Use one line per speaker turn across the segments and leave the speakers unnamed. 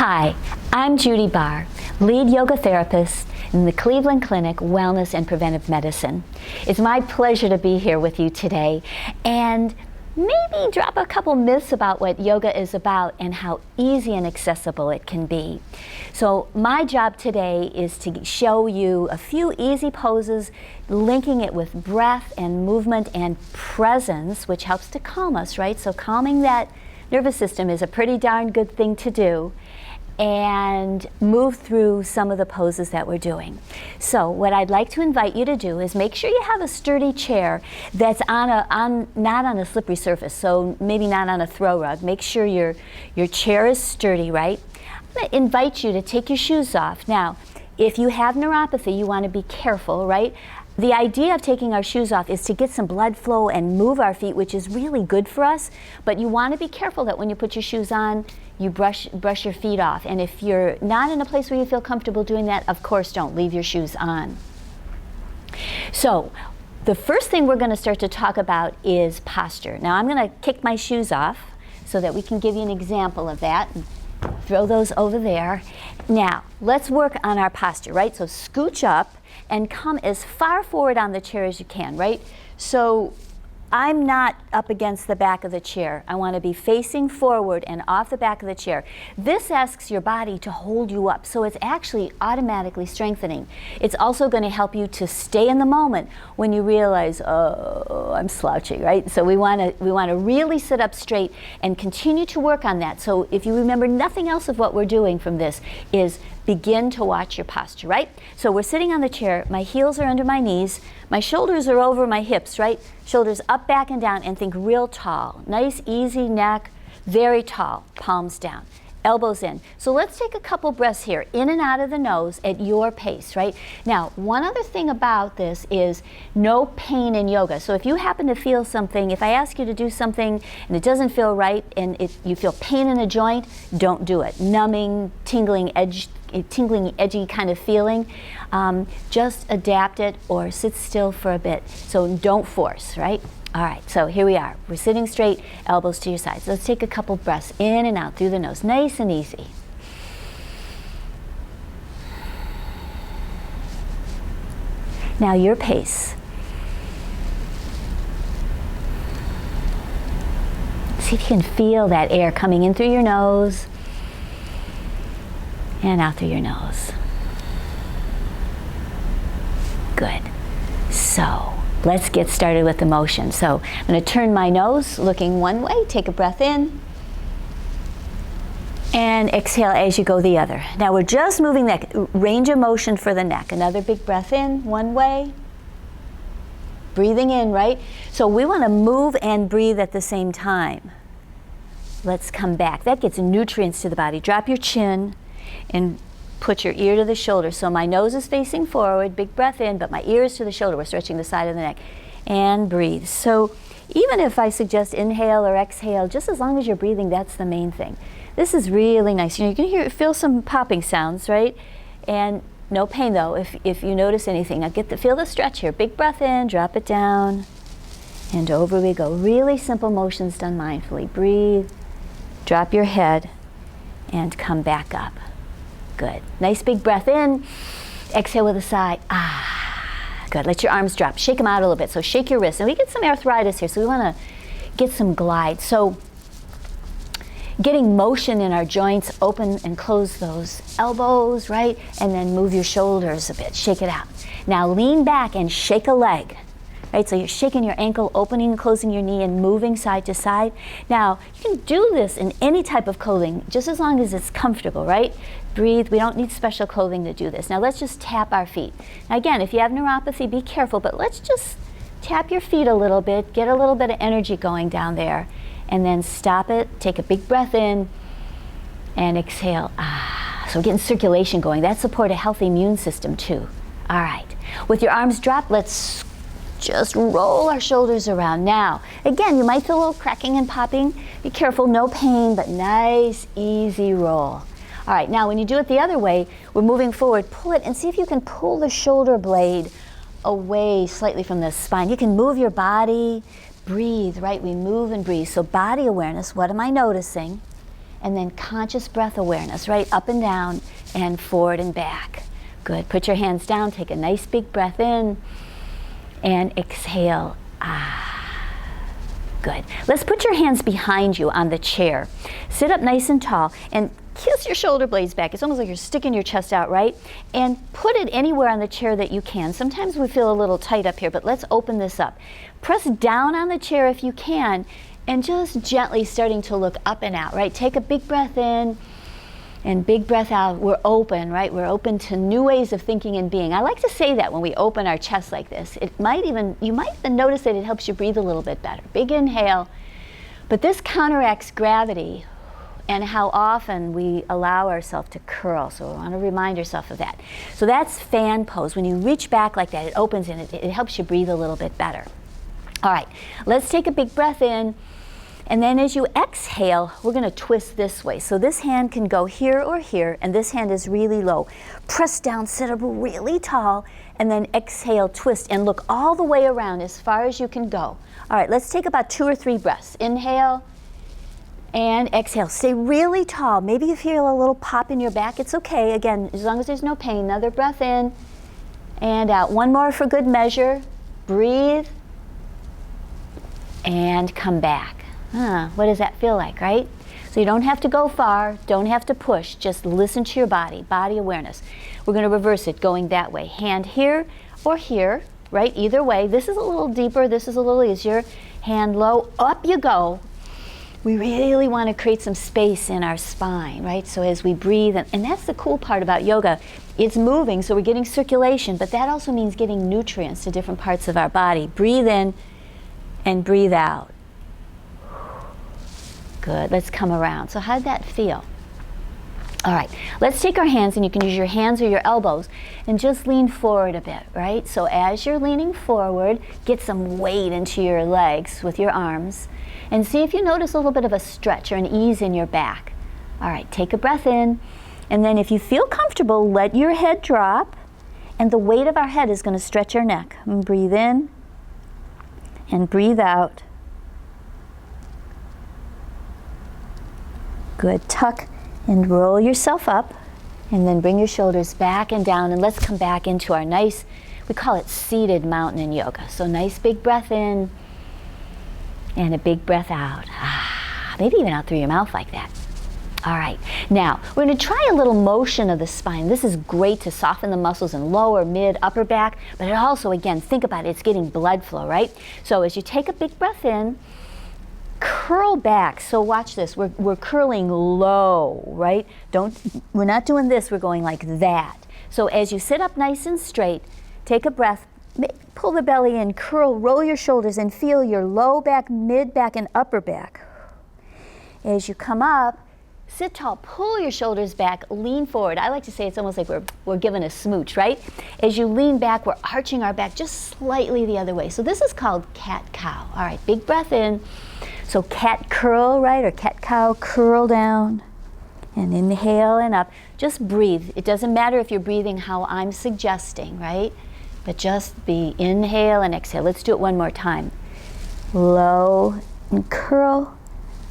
Hi, I'm Judi Barr, lead yoga therapist in the Cleveland Clinic Wellness and Preventive Medicine. It's my pleasure to be here with you today and maybe drop a couple myths about what yoga is about and how easy and accessible it can be. So my job today is to show you a few easy poses, linking it with breath and movement and presence, which helps to calm us, right? So calming that nervous system is a pretty darn good thing to do, and move through some of the poses that we're doing. So what I'd like to invite you to do is make sure you have a sturdy chair that's not on a slippery surface, so maybe not on a throw rug. Make sure your chair is sturdy, right? I'm going to invite you to take your shoes off. Now, if you have neuropathy, you want to be careful, right? The idea of taking our shoes off is to get some blood flow and move our feet, which is really good for us, but you want to be careful that when you put your shoes on, you brush your feet off. And if you're not in a place where you feel comfortable doing that, of course don't leave your shoes on. So the first thing we're going to start to talk about is posture. Now I'm going to kick my shoes off so that we can give you an example of that. Throw those over there. Now let's work on our posture, right? So scooch up and come as far forward on the chair as you can, right? So I'm not up against the back of the chair. I want to be facing forward and off the back of the chair. This asks your body to hold you up, so it's actually automatically strengthening. It's also going to help you to stay in the moment when you realize, oh, I'm slouching, right? So we want to really sit up straight and continue to work on that. So if you remember nothing else of what we're doing from this is begin to watch your posture, right? So we're sitting on the chair, my heels are under my knees, my shoulders are over my hips, right? Shoulders up, back, and down, and think real tall. Nice, easy neck, very tall, palms down, elbows in. So let's take a couple breaths here, in and out of the nose at your pace, right? Now, one other thing about this is no pain in yoga. So if you happen to feel something, if I ask you to do something and it doesn't feel right and you feel pain in a joint, don't do it. Numbing, tingling, edgy kind of feeling, just adapt it or sit still for a bit. So don't force, right? All right, so here we are. We're sitting straight, elbows to your sides. Let's take a couple breaths in and out through the nose, nice and easy. Now your pace. See if you can feel that air coming in through your nose and out through your nose. Good. So let's get started with the motion. So I'm going to turn my nose looking one way, take a breath in, and exhale as you go the other. Now we're just moving that range of motion for the neck. Another big breath in, one way, breathing in, right? So we want to move and breathe at the same time. Let's come back. That gets nutrients to the body. Drop your chin and put your ear to the shoulder. So my nose is facing forward, big breath in, but my ear is to the shoulder. We're stretching the side of the neck. And breathe. So even if I suggest inhale or exhale, just as long as you're breathing, that's the main thing. This is really nice. You know, you can feel some popping sounds, right? And no pain though, if you notice anything. Now feel the stretch here. Big breath in, drop it down, and over we go. Really simple motions done mindfully. Breathe, drop your head, and come back up. Good. Nice big breath in. Exhale with a sigh. Ah, good. Let your arms drop. Shake them out a little bit. So shake your wrists. And we get some arthritis here, so we want to get some glide. So getting motion in our joints, open and close those elbows, right? And then move your shoulders a bit. Shake it out. Now lean back and shake a leg. Right, so you're shaking your ankle, opening and closing your knee, and moving side to side. Now, you can do this in any type of clothing, just as long as it's comfortable, right? Breathe. We don't need special clothing to do this. Now, let's just tap our feet. Now, again, if you have neuropathy, be careful, but let's just tap your feet a little bit, get a little bit of energy going down there, and then stop it. Take a big breath in, and exhale. Ah, so we're getting circulation going. That supports a healthy immune system, too. All right. With your arms dropped, let's just roll our shoulders around. Now, again, you might feel a little cracking and popping. Be careful, no pain, but nice, easy roll. All right, now when you do it the other way, we're moving forward. Pull it and see if you can pull the shoulder blade away slightly from the spine. You can move your body, breathe, right? We move and breathe. So body awareness, what am I noticing? and then conscious breath awareness, right? Up and down and forward and back. Good. Put your hands down, take a nice big breath in, and exhale. Good. Let's put your hands behind you on the chair. Sit up nice and tall and kiss your shoulder blades back. It's almost like you're sticking your chest out, right? And put it anywhere on the chair that you can. Sometimes we feel a little tight up here, but let's open this up. Press down on the chair if you can, and just gently starting to look up and out, right? Take a big breath in and big breath out. We're open, right? We're open to new ways of thinking and being. I like to say that when we open our chest like this. You might even notice that it helps you breathe a little bit better. Big inhale, but this counteracts gravity and how often we allow ourselves to curl. So we want to remind yourself of that. So that's fan pose. When you reach back like that, it opens and it helps you breathe a little bit better. All right, let's take a big breath in. And then as you exhale, we're going to twist this way. So this hand can go here or here, and this hand is really low. Press down, sit up really tall, and then exhale, twist, and look all the way around as far as you can go. All right, let's take about 2 or 3 breaths. Inhale and exhale. Stay really tall. Maybe you feel a little pop in your back. It's okay. Again, as long as there's no pain. Another breath in and out. One more for good measure. Breathe and come back. What does that feel like, right? So you don't have to go far, don't have to push, just listen to your body, body awareness. We're going to reverse it, going that way. Hand here or here, right? Either way. This is a little deeper, this is a little easier. Hand low, up you go. We really want to create some space in our spine, right? So as we breathe, and that's the cool part about yoga. It's moving, so we're getting circulation, but that also means getting nutrients to different parts of our body. Breathe in and breathe out. Good, let's come around. So how'd that feel? All right, let's take our hands, and you can use your hands or your elbows, and just lean forward a bit, right? So as you're leaning forward, get some weight into your legs with your arms, and see if you notice a little bit of a stretch or an ease in your back. All right, take a breath in, and then if you feel comfortable, let your head drop, and the weight of our head is going to stretch our neck. And breathe in, and breathe out. Good, tuck and roll yourself up, and then bring your shoulders back and down, and let's come back into our nice, we call it seated mountain in yoga. So nice big breath in, and a big breath out. Maybe even out through your mouth like that. All right, now we're going to try a little motion of the spine. This is great to soften the muscles in lower, mid, upper back, but it also, again, think about it, it's getting blood flow, right? So as you take a big breath in, curl back. So watch this. We're curling low, right? We're not doing this. We're going like that. So as you sit up nice and straight, take a breath, pull the belly in, curl, roll your shoulders, and feel your low back, mid back, and upper back. As you come up, sit tall, pull your shoulders back, lean forward. I like to say it's almost like we're giving a smooch, right? As you lean back, we're arching our back just slightly the other way. So this is called cat-cow. All right, big breath in. So cat curl, right, or cat-cow, curl down, and inhale and up. Just breathe. It doesn't matter if you're breathing how I'm suggesting, right? But just be inhale and exhale. Let's do it one more time. Low and curl,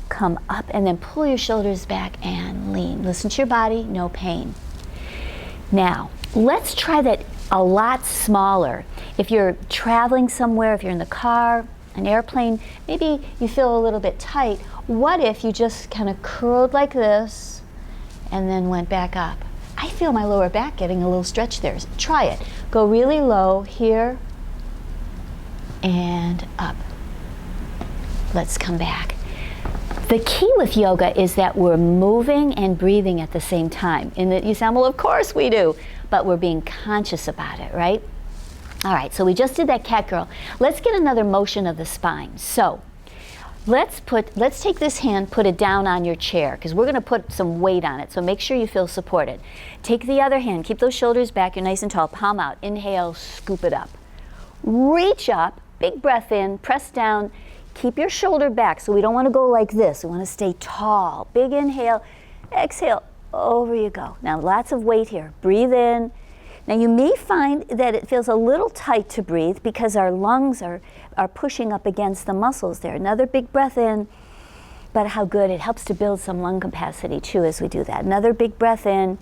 come up, and then pull your shoulders back and lean. Listen to your body, no pain. Now, let's try that a lot smaller. If you're traveling somewhere, if you're in the car, an airplane, maybe you feel a little bit tight. What if you just kind of curled like this and then went back up? I feel my lower back getting a little stretch there. Try it. Go really low here and up. Let's come back. The key with yoga is that we're moving and breathing at the same time. And that you sound, well, of course we do, but we're being conscious about it, right? All right, so we just did that cat girl. Let's get another motion of the spine. So let's take this hand, put it down on your chair, because we're going to put some weight on it, so make sure you feel supported. Take the other hand, keep those shoulders back, you're nice and tall, palm out, inhale, scoop it up. Reach up, big breath in, press down, keep your shoulder back, so we don't want to go like this, we want to stay tall. Big inhale, exhale, over you go. Now lots of weight here, breathe in. Now you may find that it feels a little tight to breathe because our lungs are pushing up against the muscles there. Another big breath in, but how good. It helps to build some lung capacity too as we do that. Another big breath in.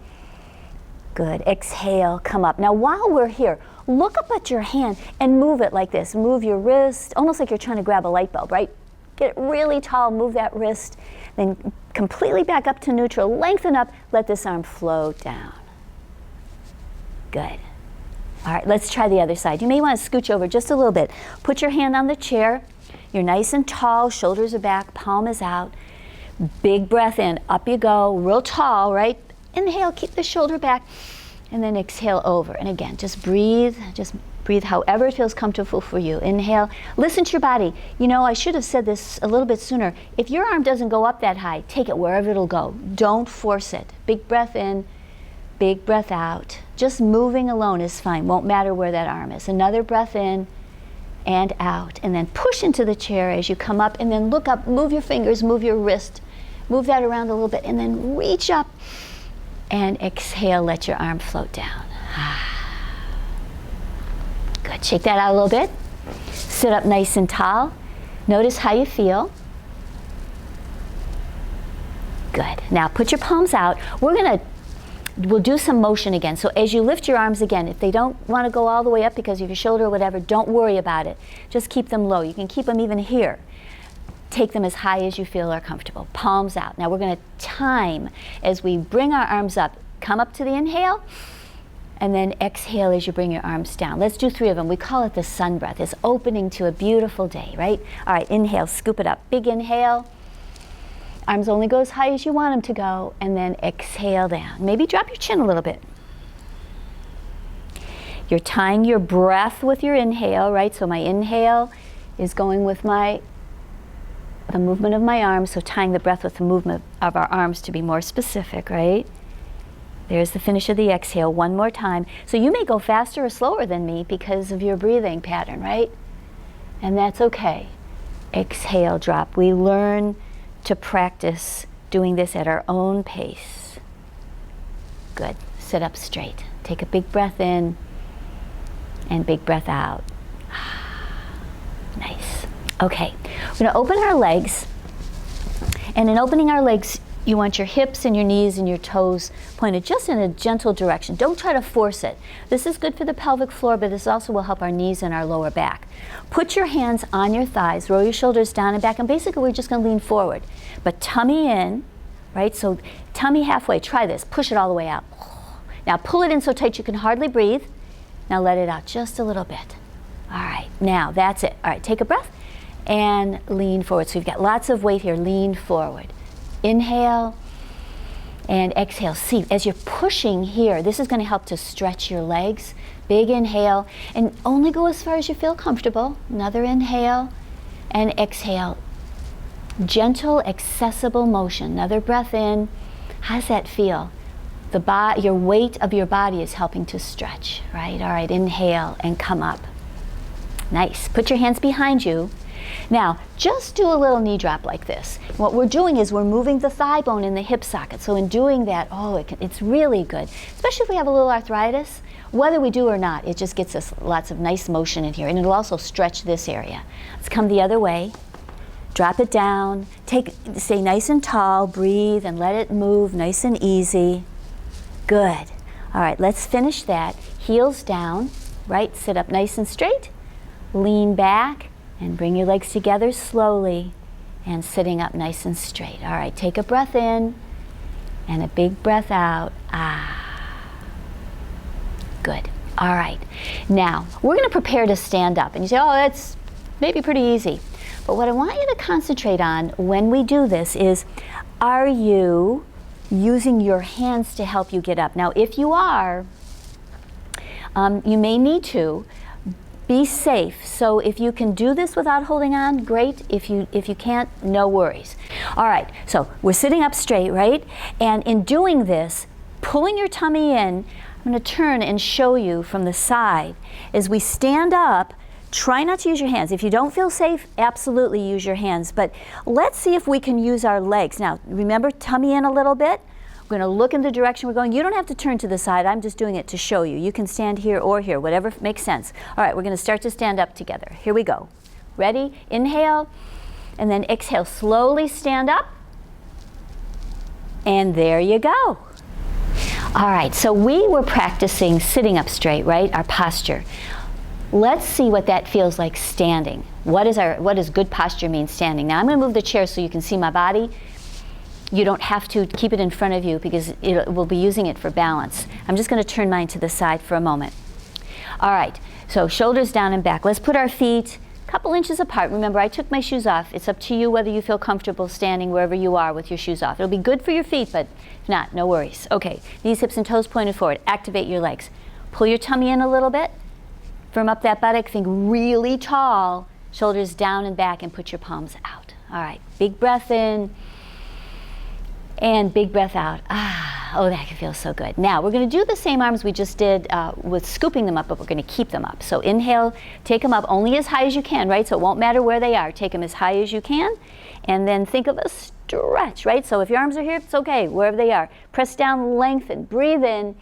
Good. Exhale, come up. Now while we're here, look up at your hand and move it like this. Move your wrist, almost like you're trying to grab a light bulb, right? Get it really tall, move that wrist, then completely back up to neutral, lengthen up, let this arm float down. Good. All right, let's try the other side. You may want to scooch over just a little bit. Put your hand on the chair. You're nice and tall, shoulders are back, palm is out. Big breath in, up you go, real tall, right? Inhale, keep the shoulder back, and then exhale over. And again, just breathe however it feels comfortable for you. Inhale, listen to your body. You know, I should have said this a little bit sooner. If your arm doesn't go up that high, take it wherever it'll go. Don't force it. Big breath in, big breath out. Just moving alone is fine. Won't matter where that arm is. Another breath in and out. And then push into the chair as you come up, and then look up, move your fingers, move your wrist, move that around a little bit, and then reach up. And exhale, let your arm float down. Good, shake that out a little bit. Sit up nice and tall. Notice how you feel. Good, now put your palms out. We'll do some motion again. So as you lift your arms again, if they don't want to go all the way up because of your shoulder or whatever, don't worry about it. Just keep them low. You can keep them even here. Take them as high as you feel are comfortable. Palms out. Now we're going to time as we bring our arms up. Come up to the inhale, and then exhale as you bring your arms down. Let's do 3 of them. We call it the sun breath. It's opening to a beautiful day, right? All right, inhale, scoop it up. Big inhale. Arms only go as high as you want them to go, and then exhale down. Maybe drop your chin a little bit. You're tying your breath with your inhale, right? So my inhale is going with the movement of my arms, so tying the breath with the movement of our arms to be more specific, right? There's the finish of the exhale, one more time. So you may go faster or slower than me because of your breathing pattern, right? And that's okay. Exhale, drop. We learn to practice doing this at our own pace. Good. Sit up straight. Take a big breath in and big breath out. Nice. Okay, we're going to open our legs, and in opening our legs, you want your hips and your knees and your toes pointed just in a gentle direction. Don't try to force it. This is good for the pelvic floor, but this also will help our knees and our lower back. Put your hands on your thighs, roll your shoulders down and back, and basically we're just going to lean forward. But tummy in, right? So tummy halfway. Try this. Push it all the way out. Now pull it in so tight you can hardly breathe. Now let it out just a little bit. All right, now that's it. All right, take a breath and lean forward. So you've got lots of weight here. Lean forward. Inhale and exhale. See, as you're pushing here, this is going to help to stretch your legs. Big inhale, and only go as far as you feel comfortable. Another inhale and exhale. Gentle, accessible motion. Another breath in. How does that feel? Your weight of your body is helping to stretch, right? All right, inhale and come up. Nice. Put your hands behind you. Now, just do a little knee drop like this. What we're doing is we're moving the thigh bone in the hip socket. So in doing that, it's really good, especially if we have a little arthritis. Whether we do or not, it just gets us lots of nice motion in here, and it'll also stretch this area. Let's come the other way. Drop it down. Stay nice and tall. Breathe and let it move nice and easy. Good. All right, let's finish that. Heels down, right? Sit up nice and straight. Lean back. And bring your legs together slowly and sitting up nice and straight. All right, take a breath in and a big breath out. Good. All right. Now, we're going to prepare to stand up. And you say, oh, that's maybe pretty easy. But what I want you to concentrate on when we do this is, are you using your hands to help you get up? Now, if you are, you may need to. Be safe. So if you can do this without holding on, great. If you can't, no worries. All right, so we're sitting up straight, right? And in doing this, pulling your tummy in, I'm going to turn and show you from the side. As we stand up, try not to use your hands. If you don't feel safe, absolutely use your hands. But let's see if we can use our legs. Now, remember, tummy in a little bit. We're going to look in the direction we're going. You don't have to turn to the side. I'm just doing it to show you. You can stand here or here, whatever makes sense. All right, we're going to start to stand up together. Here we go. Ready? Inhale And then exhale, slowly stand up. And there you go. All right, so we were practicing sitting up straight, right? Our posture. Let's see what that feels like standing. What does good posture mean standing? Now I'm going to move the chair so you can see my body. You don't have to keep it in front of you because we'll be using it for balance. I'm just going to turn mine to the side for a moment. All right, so shoulders down and back. Let's put our feet a couple inches apart. Remember, I took my shoes off. It's up to you whether you feel comfortable standing wherever you are with your shoes off. It'll be good for your feet, but if not, no worries. Okay, knees, hips, and toes pointed forward. Activate your legs. Pull your tummy in a little bit. Firm up that buttock. Think really tall. Shoulders down and back, and put your palms out. All right, big breath in. And big breath out. Oh, that can feel so good. Now, we're going to do the same arms we just did with scooping them up, but we're going to keep them up. So inhale, take them up only as high as you can, right? So it won't matter where they are. Take them as high as you can. And then think of a stretch, right? So if your arms are here, it's okay, wherever they are. Press down, lengthen, breathe in,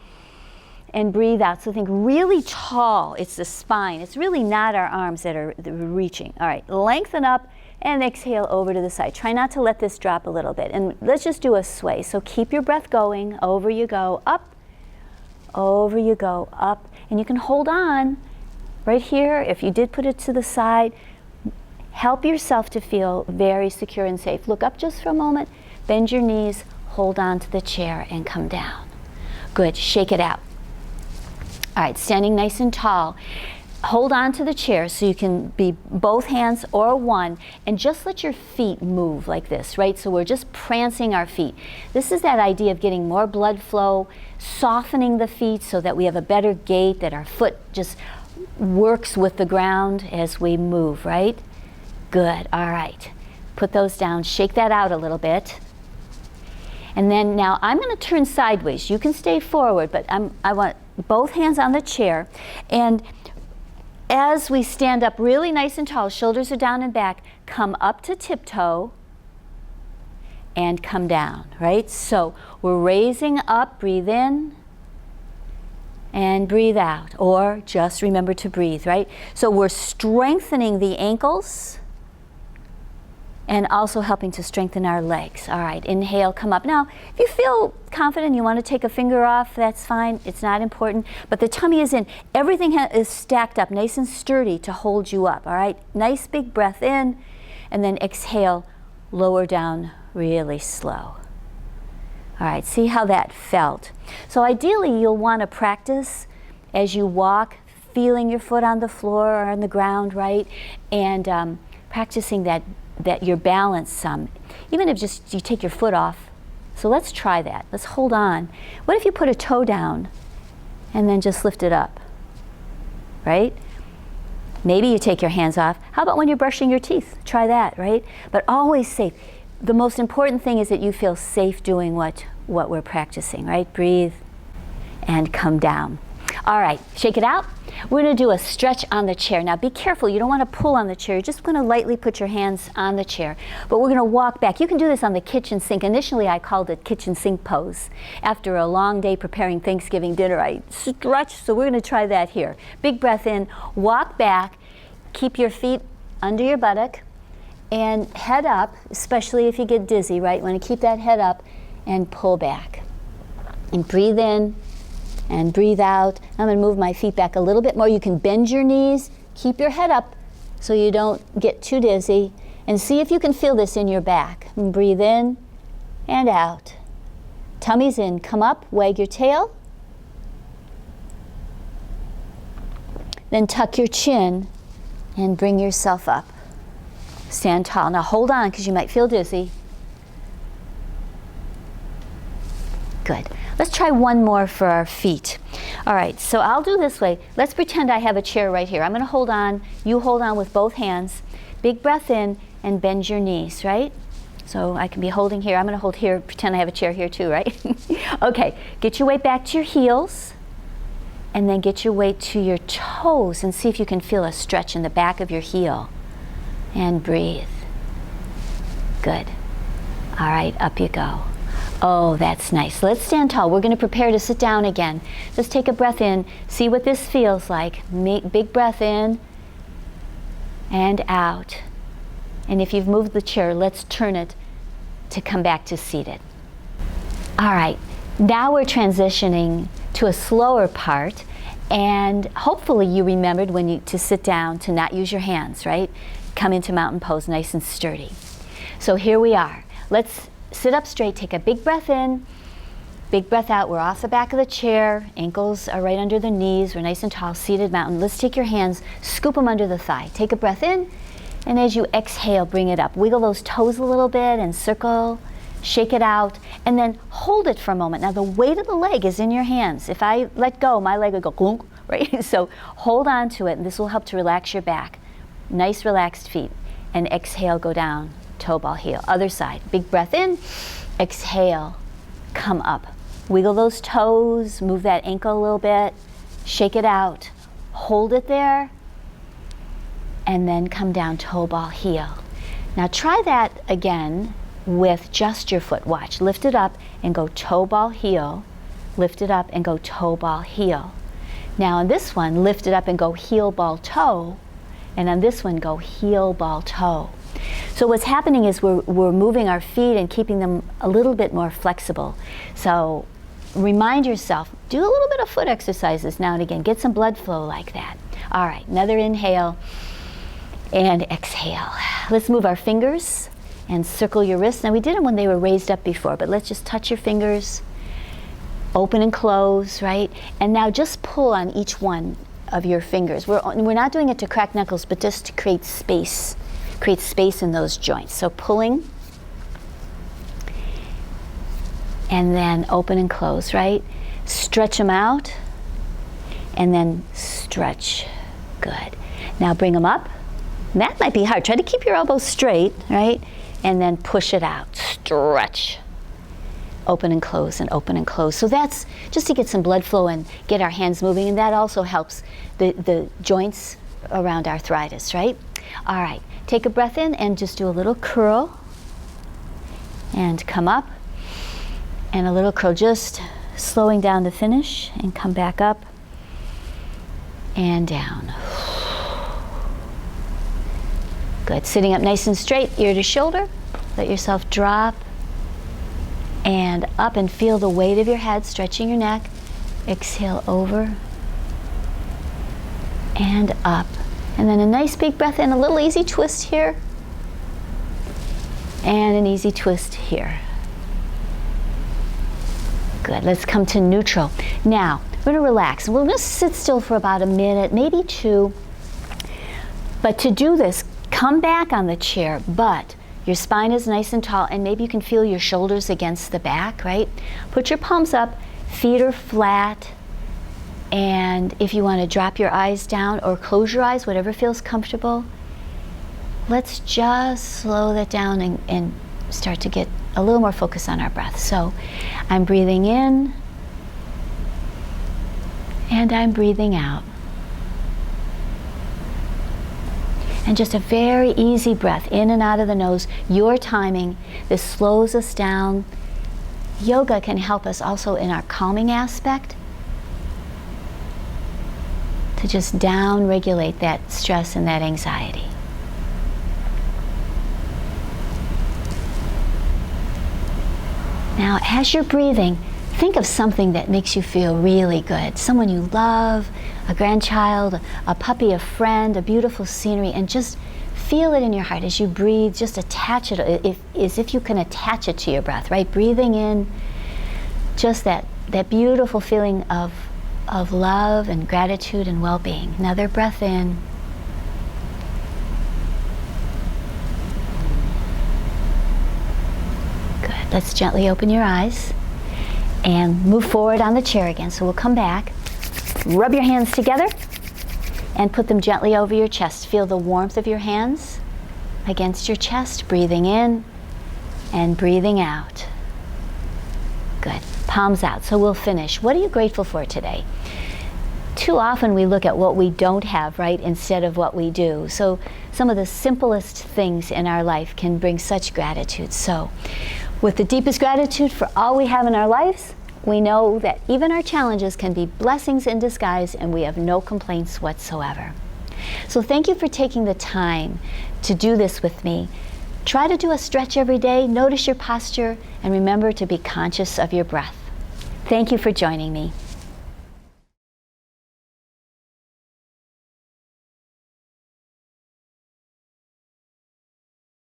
and breathe out. So think really tall. It's the spine. It's really not our arms that are reaching. All right, lengthen up. And exhale over to the side. Try not to let this drop a little bit. And let's just do a sway. So keep your breath going. Over you go, up. Over you go, up. And you can hold on right here. If you did put it to the side, help yourself to feel very secure and safe. Look up just for a moment. Bend your knees. Hold on to the chair and come down. Good. Shake it out. All right, standing nice and tall. Hold on to the chair so you can be both hands or one, and just let your feet move like this, right? So we're just prancing our feet. This is that idea of getting more blood flow, softening the feet so that we have a better gait, that our foot just works with the ground as we move, right? Good, all right. Put those down, shake that out a little bit. And then now I'm going to turn sideways. You can stay forward, but I want both hands on the chair. And as we stand up really nice and tall, shoulders are down and back, come up to tiptoe and come down, right? So we're raising up, breathe in and breathe out, or just remember to breathe, right? So we're strengthening the ankles and also helping to strengthen our legs. All right, inhale, come up. Now, if you feel confident, you want to take a finger off, that's fine. It's not important. But the tummy is in. Everything is stacked up, nice and sturdy to hold you up, all right? Nice big breath in, and then exhale, lower down really slow. All right, see how that felt. So ideally, you'll want to practice as you walk, feeling your foot on the floor or on the ground, right? And practicing that you're balanced some. Even if just you take your foot off. So let's try that. Let's hold on. What if you put a toe down and then just lift it up, right? Maybe you take your hands off. How about when you're brushing your teeth? Try that, right? But always safe. The most important thing is that you feel safe doing what we're practicing, right? Breathe and come down. All right, shake it out. We're going to do a stretch on the chair. Now be careful, you don't want to pull on the chair. You're just going to lightly put your hands on the chair. But we're going to walk back. You can do this on the kitchen sink. Initially I called it kitchen sink pose. After a long day preparing Thanksgiving dinner, I stretch, so we're going to try that here. Big breath in, walk back, keep your feet under your buttock, and head up, especially if you get dizzy, right? You want to keep that head up and pull back. And breathe in. And breathe out. I'm going to move my feet back a little bit more. You can bend your knees, keep your head up so you don't get too dizzy, and see if you can feel this in your back. And breathe in and out. Tummy's in. Come up, wag your tail. Then tuck your chin and bring yourself up. Stand tall. Now hold on because you might feel dizzy. Good. Let's try one more for our feet. All right, so I'll do this way. Let's pretend I have a chair right here. I'm going to hold on. You hold on with both hands. Big breath in and bend your knees, right? So I can be holding here. I'm going to hold here, pretend I have a chair here too, right? Okay, get your weight back to your heels and then get your weight to your toes and see if you can feel a stretch in the back of your heel. And breathe. Good. All right, up you go. Oh, that's nice. Let's stand tall. We're going to prepare to sit down again. Just take a breath in. See what this feels like. Big breath in and out. And if you've moved the chair, let's turn it to come back to seated. All right, now we're transitioning to a slower part, and hopefully you remembered to sit down, to not use your hands, right? Come into mountain pose nice and sturdy. So here we are. Let's sit up straight, take a big breath in, big breath out. We're off the back of the chair, ankles are right under the knees, we're nice and tall, seated mountain. Let's take your hands, scoop them under the thigh. Take a breath in, and as you exhale, bring it up. Wiggle those toes a little bit and circle, shake it out, and then hold it for a moment. Now the weight of the leg is in your hands. If I let go, my leg would go glunk, right? So hold on to it, and this will help to relax your back. Nice relaxed feet. And exhale, go down, toe ball heel. Other side, big breath in, exhale, come up. Wiggle those toes, move that ankle a little bit, shake it out, hold it there, and then come down, toe ball heel. Now try that again with just your foot. Watch, lift it up and go toe ball heel, lift it up and go toe ball heel. Now on this one, lift it up and go heel ball toe, and on this one, go heel ball toe. So what's happening is we're moving our feet and keeping them a little bit more flexible. So remind yourself, do a little bit of foot exercises now and again. Get some blood flow like that. All right, another inhale and exhale. Let's move our fingers and circle your wrists. Now we did them when they were raised up before, but let's just touch your fingers, open and close, right? And now just pull on each one of your fingers. We're not doing it to crack knuckles, but just to create space in those joints. So pulling, and then open and close, right? Stretch them out, and then stretch. Good. Now bring them up. And that might be hard. Try to keep your elbows straight, right? And then push it out. Stretch. Open and close and open and close. So that's just to get some blood flow and get our hands moving, and that also helps the joints around arthritis, right? All right, take a breath in and just do a little curl and come up, and a little curl, just slowing down to finish, and come back up and down. Good, sitting up nice and straight, ear to shoulder. Let yourself drop and up, and feel the weight of your head, stretching your neck. Exhale over and up. And then a nice big breath in, a little easy twist here, and an easy twist here. Good, let's come to neutral. Now, we're gonna relax. We're gonna sit still for about a minute, maybe two. But to do this, come back on the chair, but your spine is nice and tall, and maybe you can feel your shoulders against the back, right? Put your palms up, feet are flat, and if you want to drop your eyes down or close your eyes, whatever feels comfortable, let's just slow that down and start to get a little more focus on our breath. So I'm breathing in, and I'm breathing out. And just a very easy breath in and out of the nose, your timing. This slows us down. Yoga can help us also in our calming aspect, to just down regulate that stress and that anxiety. Now, as you're breathing, think of something that makes you feel really good. Someone you love, a grandchild, a puppy, a friend, a beautiful scenery, and just feel it in your heart as you breathe. Just attach it, as if you can attach it to your breath, right? Breathing in, just that beautiful feeling of love and gratitude and well-being. Another breath in. Good. Let's gently open your eyes and move forward on the chair again. So we'll come back, rub your hands together, and put them gently over your chest. Feel the warmth of your hands against your chest, breathing in and breathing out. Good. Palms out. So we'll finish. What are you grateful for today? Too often we look at what we don't have, right, instead of what we do. So some of the simplest things in our life can bring such gratitude. So with the deepest gratitude for all we have in our lives, we know that even our challenges can be blessings in disguise, and we have no complaints whatsoever. So thank you for taking the time to do this with me. Try to do a stretch every day, notice your posture, and remember to be conscious of your breath. Thank you for joining me.